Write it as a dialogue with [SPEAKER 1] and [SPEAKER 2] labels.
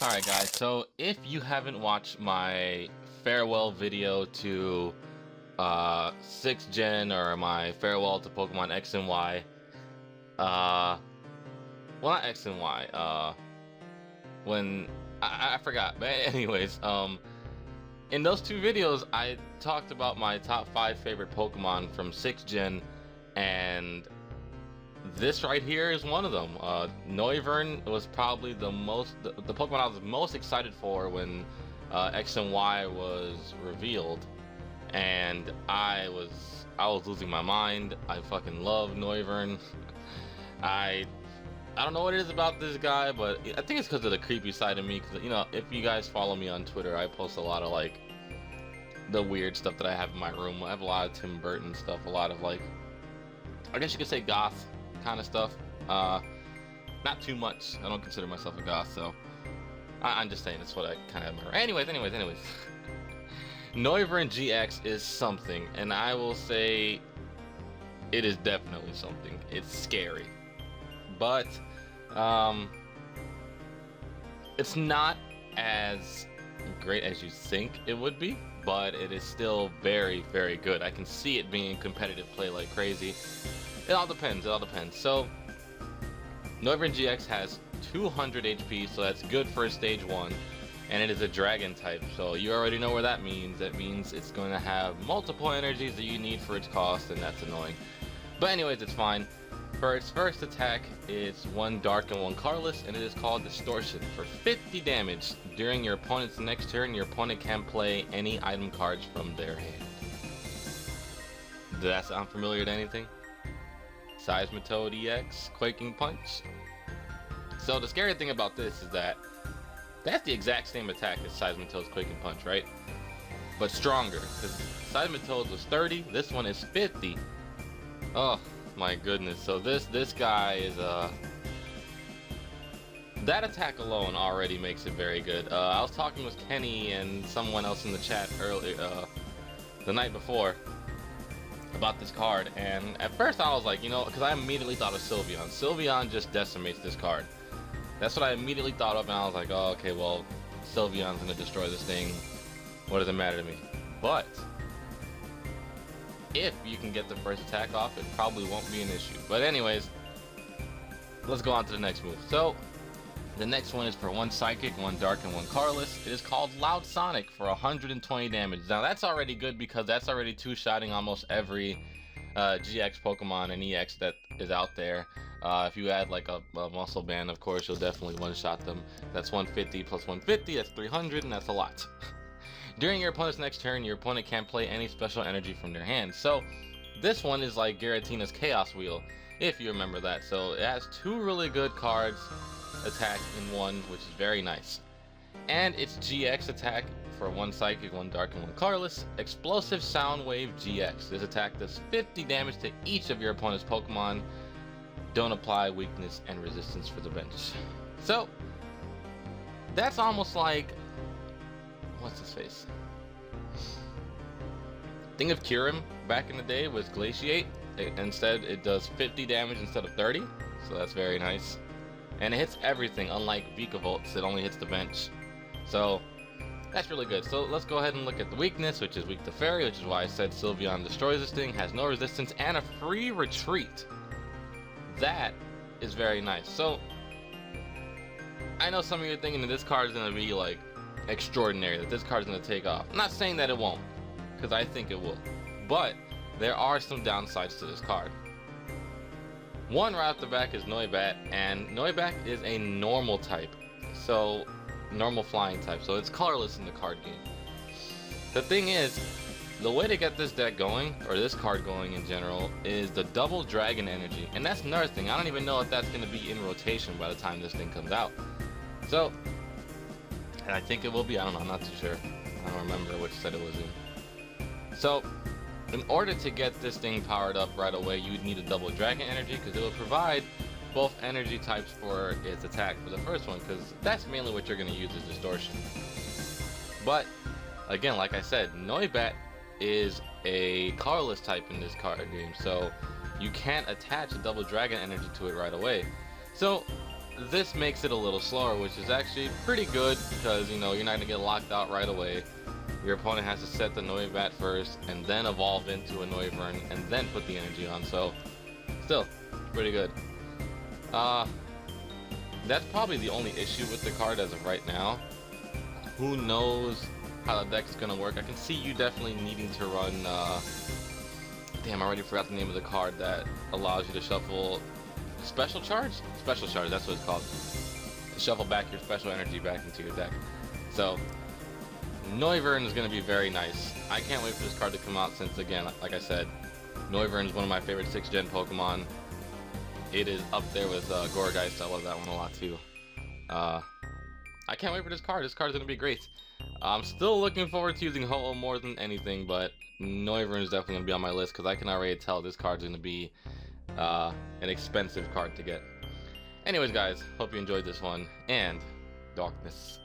[SPEAKER 1] Alright guys, so if you haven't watched my farewell video to 6th Gen or my farewell to Pokemon X and Y, well, not X and Y, when I forgot, but anyways, in those two videos I talked about my top 5 favorite Pokemon from 6th Gen, and this right here is one of them. Noivern was probably the Pokemon I was most excited for when X and Y was revealed, and I was losing my mind. I fucking love Noivern. I don't know what it is about this guy, but I think it's because of the creepy side of me. Because, you know, if you guys follow me on Twitter, I post a lot of like the weird stuff that I have in my room. I have a lot of Tim Burton stuff, a lot of like, I guess you could say goth kind of stuff. Not too much. I don't consider myself a goth, so I'm just saying it's what I kind of remember. Anyways. Noivern GX is something, and I will say it is definitely something. It's scary, but it's not as great as you think it would be, but it is still very, very good. I can see it being competitive play like crazy. It all depends. So Noivern GX has 200 HP, so that's good for stage 1, and it is a dragon type, so you already know what that means. That means it's going to have multiple energies that you need for its cost, and that's annoying. But anyways, it's fine. For its first attack, it's 1 dark and 1 colorless, and it is called Distortion. For 50 damage, during your opponent's next turn, your opponent can play any item cards from their hand. Does that sound familiar to anything? Seismitoad EX, Quaking Punch. So the scary thing about this is that that's the exact same attack as Seismitoad's Quaking Punch, right? But stronger, because Seismitoad's was 30, this one is 50. Oh my goodness, so this guy is that attack alone already makes it very good. I was talking with Kenny and someone else in the chat earlier, the night before, about this card, and at first I was like, you know, because I immediately thought of Sylveon. Sylveon just decimates this card. That's what I immediately thought of, and I was like, oh, okay, well, Sylveon's gonna destroy this thing. What does it matter to me? But if you can get the first attack off, it probably won't be an issue. But anyways, let's go on to the next move. So the next one is for 1 Psychic, 1 Dark, and 1 Colorless. It is called Loud Sonic for 120 damage. Now that's already good because that's already two-shotting almost every GX Pokemon and EX that is out there. If you add like a Muscle Band, of course, you'll definitely one-shot them. That's 150 plus 150, that's 300, and that's a lot. During your opponent's next turn, your opponent can't play any special energy from their hand. So this one is like Giratina's Chaos Wheel, if you remember that. So it has 2 really good cards attack in one, which is very nice. And its GX attack for 1 Psychic, 1 Dark, and 1 Colorless, Explosive Sound Wave GX. This attack does 50 damage to each of your opponent's Pokemon. Don't apply weakness and resistance for the bench. So that's almost like, what's his face? Think of Kyurem back in the day with Glaciate. Instead, it does 50 damage instead of 30, so that's very nice. And it hits everything, unlike Vikavolt, it only hits the bench. So that's really good. So let's go ahead and look at the weakness, which is weak to Fairy, which is why I said Sylveon destroys this thing, has no resistance, and a free retreat. That is very nice. So I know some of you are thinking that this card is going to be like extraordinary, that this card is going to take off. I'm not saying that it won't, because I think it will. But there are some downsides to this card. One right off the back is Noibat, and Noibat is a normal type, so normal flying type, so it's colorless in the card game. The thing is, the way to get this deck going, or this card going in general, is the double dragon energy, and that's another thing. I don't even know if that's going to be in rotation by the time this thing comes out. So, and I think it will be, I don't know, I'm not too sure. I don't remember which set it was in. So in order to get this thing powered up right away, you would need a double dragon energy, because it will provide both energy types for its attack for the first one, because that's mainly what you're going to use as Distortion. But again, like I said, Noibat is a colorless type in this card game, so you can't attach a double dragon energy to it right away. So this makes it a little slower, which is actually pretty good because, you know, you're not going to get locked out right away. Your opponent has to set the Noivern first and then evolve into a Noivern and then put the energy on, so still pretty good. That's probably the only issue with the card as of right now. Who knows how the deck's gonna work. I can see you definitely needing to run, damn, I already forgot the name of the card that allows you to shuffle Special Charge? Special Charge, that's what it's called. Shuffle back your special energy back into your deck. So, Noivern is going to be very nice. I can't wait for this card to come out since, again, like I said, Noivern is one of my favorite 6th gen Pokemon. It is up there with Gourgeist. I love that one a lot too. I can't wait for this card. This card is going to be great. I'm still looking forward to using Ho-Oh more than anything, but Noivern is definitely going to be on my list because I can already tell this card is going to be an expensive card to get. Anyways, guys, hope you enjoyed this one, and darkness.